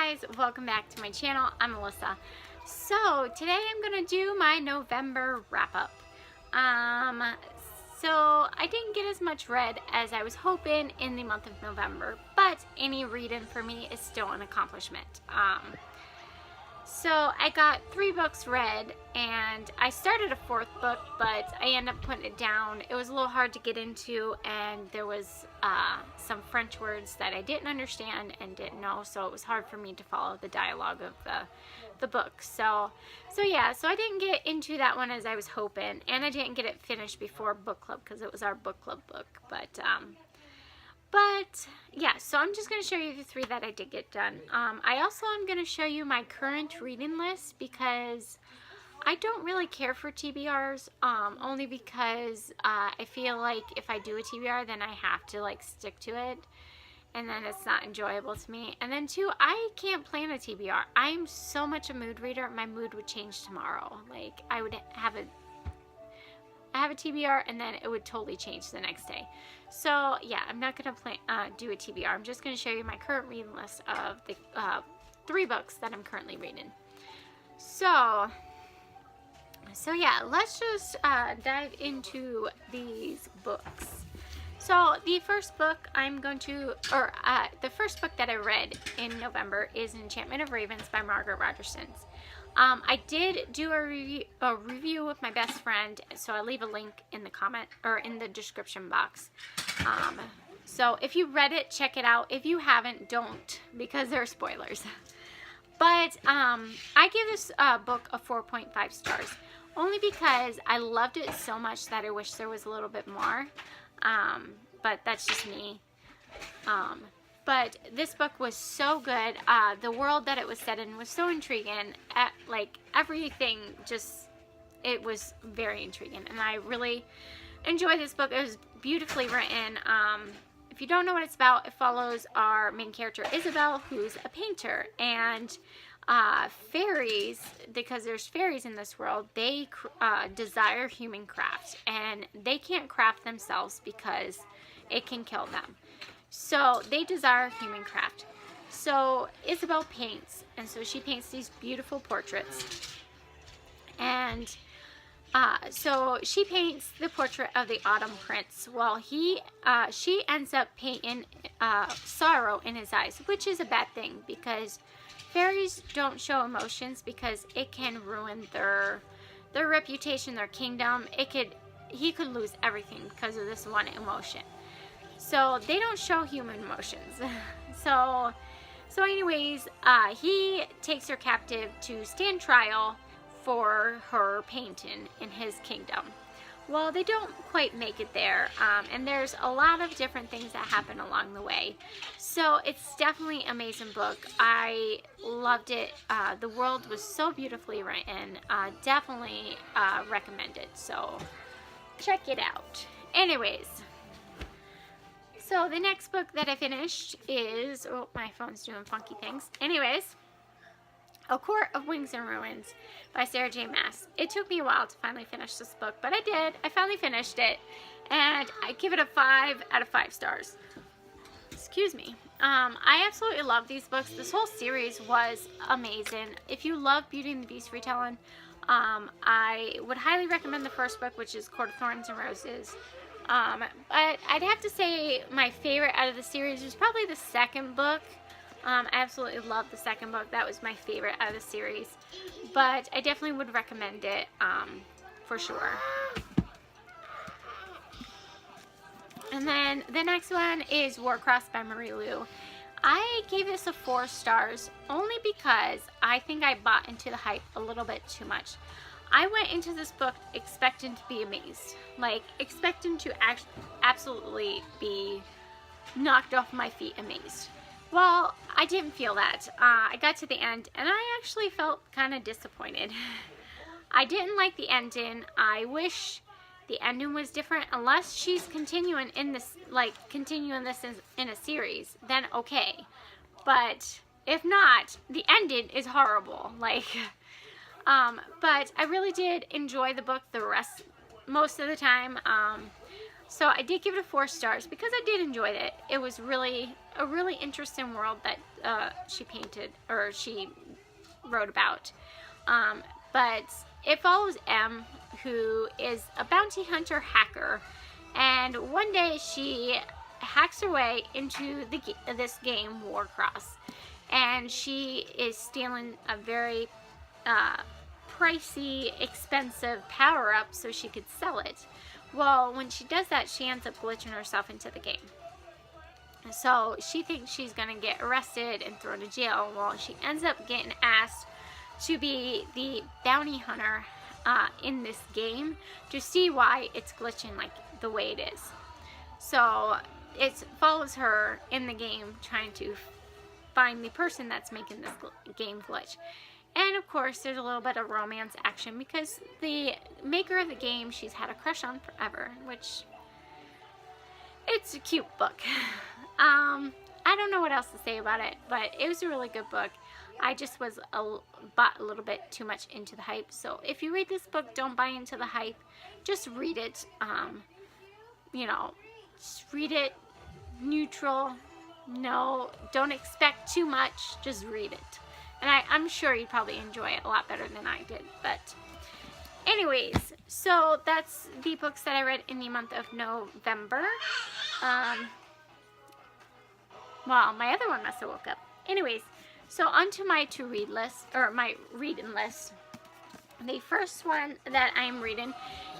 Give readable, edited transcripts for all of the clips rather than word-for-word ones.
guys, welcome back to my channel. I'm Melissa. So today I'm gonna do my November wrap-up. So I didn't get as much read as I was hoping in the month of November, but any reading for me is still an accomplishment. So I got 3 books read, and I started a 4th book, but I ended up putting it down. It was a little hard to get into, and there was some French words that I didn't understand and didn't know, so it was hard for me to follow the dialogue of the book. So I didn't get into that one as I was hoping, and I didn't get it finished before book club because it was our book club book. But yeah, so I'm just going to show you the 3 that I did get done. I also am going to show you my current reading list because I don't really care for TBRs, only because I feel like if I do a TBR, then I have to like stick to it, and then it's not enjoyable to me. And then 2, I can't plan a TBR. I'm so much a mood reader, my mood would change tomorrow. Like I would have a TBR and then it would totally change the next day. So yeah, I'm not going to do a TBR. I'm just going to show you my current reading list of the 3 books that I'm currently reading. So yeah, let's just dive into these books. So the first book the first book that I read in November is Enchantment of Ravens by Margaret Rogerson. I did do a review with my best friend, so I'll leave a link in the comment or in the description box. So if you read it, check it out. If you haven't, don't, because there are spoilers. But I give this book a 4.5 stars, only because I loved it so much that I wish there was a little bit more. But that's just me. But this book was so good. The world that it was set in was so intriguing. Like everything, it was very intriguing, and I really enjoyed this book. It was beautifully written. If you don't know what it's about, it follows our main character Isabel, who's a painter, and fairies, because there's fairies in this world, they desire human craft, and they can't craft themselves because it can kill them. So they desire human craft. So Isabel paints, and so she paints these beautiful portraits. And so she paints the portrait of the Autumn Prince. Well, she ends up painting sorrow in his eyes, which is a bad thing because fairies don't show emotions because it can ruin their reputation, their kingdom. He could lose everything because of this one emotion. So they don't show human emotions. So anyways, he takes her captive to stand trial for her painting in his kingdom. Well, they don't quite make it there, and there's a lot of different things that happen along the way. So it's definitely an amazing book. I loved it. The world was so beautifully written. Definitely recommend it. So check it out. Anyways. So the next book that I finished is, oh, my phone's doing funky things. Anyways, A Court of Wings and Ruins by Sarah J. Maas. It took me a while to finally finish this book, but I did. I finally finished it, and I give it a 5 out of 5 stars. Excuse me. I absolutely love these books. This whole series was amazing. If you love Beauty and the Beast retelling, I would highly recommend the first book, which is Court of Thorns and Roses. But I'd have to say my favorite out of the series was probably the second book. I absolutely love the second book. That was my favorite out of the series. But I definitely would recommend it, for sure. And then the next one is Warcross by Marie Lu. I gave this a 4 stars only because I think I bought into the hype a little bit too much. I went into this book expecting to be amazed, like expecting to absolutely be knocked off my feet amazed. Well, I didn't feel that. I got to the end and I actually felt kind of disappointed. I didn't like the ending. I wish the ending was different. Unless she's continuing this in a series, then okay. But if not, the ending is horrible. But I really did enjoy the book most of the time. So I did give it 4 stars because I did enjoy it. It was really a really interesting world that she painted, or she wrote about. But it follows M, who is a bounty hunter hacker, and one day she hacks her way into this game, Warcross, and she is stealing a very pricey, expensive power-up so she could sell it. Well, when she does that, she ends up glitching herself into the game. So she thinks she's going to get arrested and thrown to jail. Well, she ends up getting asked to be the bounty hunter in this game to see why it's glitching like the way it is. So it follows her in the game trying to find the person that's making this game glitch. And of course, there's a little bit of romance action because the maker of the game she's had a crush on forever, which it's a cute book. I don't know what else to say about it, but it was a really good book. I just was bought a little bit too much into the hype. So if you read this book, don't buy into the hype. Just read it. You know, just read it neutral. No, don't expect too much. Just read it. And I'm sure you'd probably enjoy it a lot better than I did. But anyways, so that's the books that I read in the month of November. Well, my other one must have woke up. Anyways, so onto my to-read list, or my reading list. The first one that I'm reading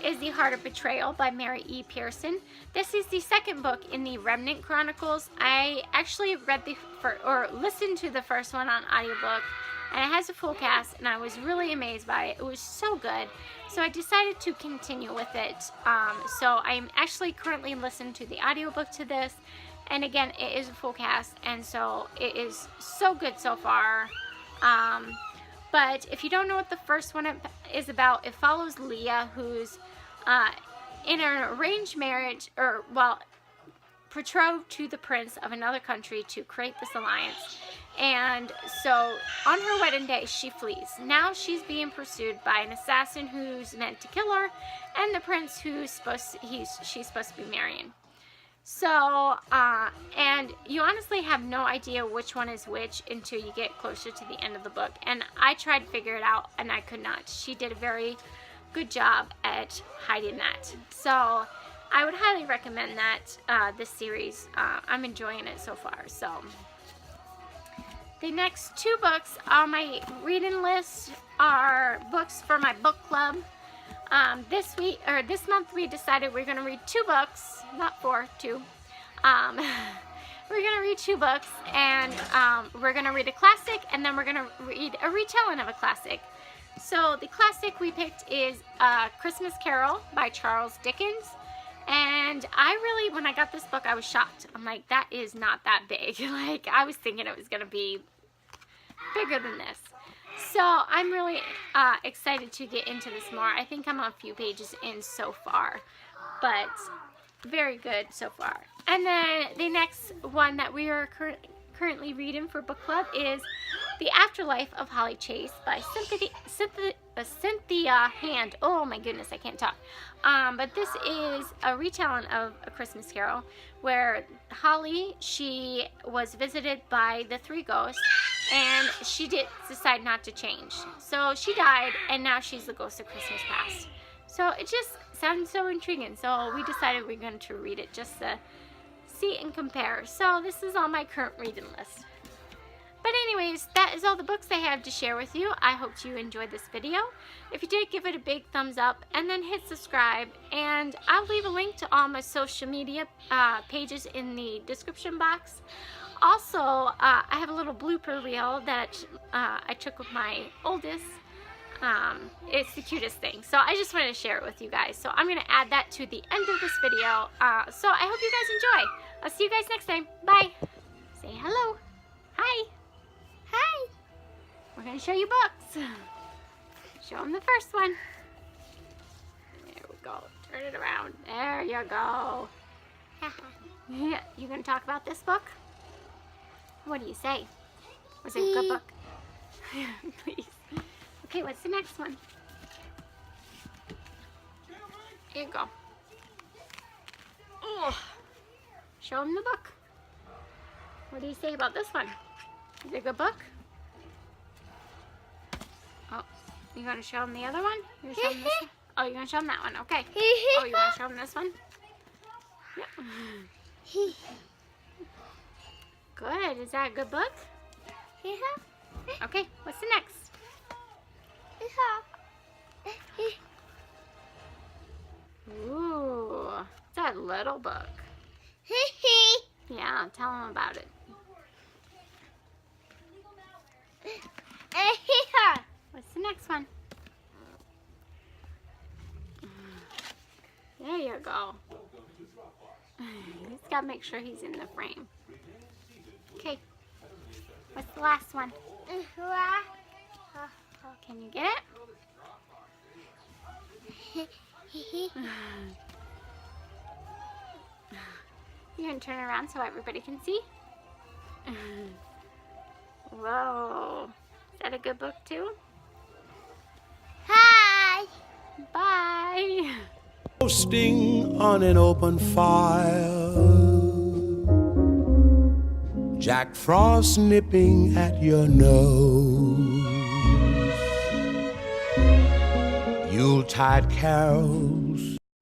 is The Heart of Betrayal by Mary E. Pearson. This is the second book in the Remnant Chronicles. I actually read listened to the first one on audiobook, and it has a full cast, and I was really amazed by it. It was so good. So I decided to continue with it. So I'm actually currently listening to the audiobook to this, and again, it is a full cast, and so it is so good so far. But if you don't know what the first one is about, it follows Leah, who's in an arranged marriage, or, well, betrothed to the prince of another country to create this alliance. And so on her wedding day, she flees. Now she's being pursued by an assassin who's meant to kill her, and the prince who's she's supposed to be marrying. So, and you honestly have no idea which one is which until you get closer to the end of the book. And I tried to figure it out, and I could not. She did a very good job at hiding that. So, I would highly recommend that, this series. I'm enjoying it so far. So, the next 2 books on my reading list are books for my book club. This month we decided we're going to read 2 books, not 4, 2. We're going to read 2 books, and we're going to read a classic, and then we're going to read a retelling of a classic. So the classic we picked is Christmas Carol by Charles Dickens. And when I got this book, I was shocked. I'm like, that is not that big. Like, I was thinking it was going to be bigger than this. So I'm really excited to get into this more. I think I'm a few pages in so far, but very good so far. And then the next one that we are currently reading for book club is The Afterlife of Holly Chase by Cynthia Hand. Oh my goodness, I can't talk. But this is a retelling of A Christmas Carol, where Holly, she was visited by the 3 ghosts, and she did decide not to change. So she died, and now she's the ghost of Christmas past. So it just sounds so intriguing. So we decided we're going to read it just to see and compare. So this is on my current reading list. But anyways, that is all the books I have to share with you. I hope you enjoyed this video. If you did, give it a big thumbs up and then hit subscribe. And I'll leave a link to all my social media pages in the description box. Also, I have a little blooper reel that I took with my oldest. It's the cutest thing. So I just wanted to share it with you guys. So I'm going to add that to the end of this video. So I hope you guys enjoy. I'll see you guys next time. Bye. Say hello. Hi. Hi. We're going to show you books. Show them the first one. There we go. Turn it around. There you go. Yeah, you going to talk about this book? What do you say? Was it a good book? Please. Okay, what's the next one? Here you go. Show him the book. What do you say about this one? Is it a good book? Oh, you gonna show him the other one? You gonna show him this one? Oh, you're gonna show him that one. Okay. Oh, you wanna show him this one? Yeah. Good. Is that a good book? Okay. What's the next? Ooh, it's a little book. Yeah, tell him about it. What's the next one? There you go. He's got to make sure he's in the frame. Okay. What's the last one? Can you get it? You can turn around so everybody can see. Whoa. Is that a good book too? Hi. Bye. Roasting on an open fire, Jack Frost nipping at your nose, Yuletide carols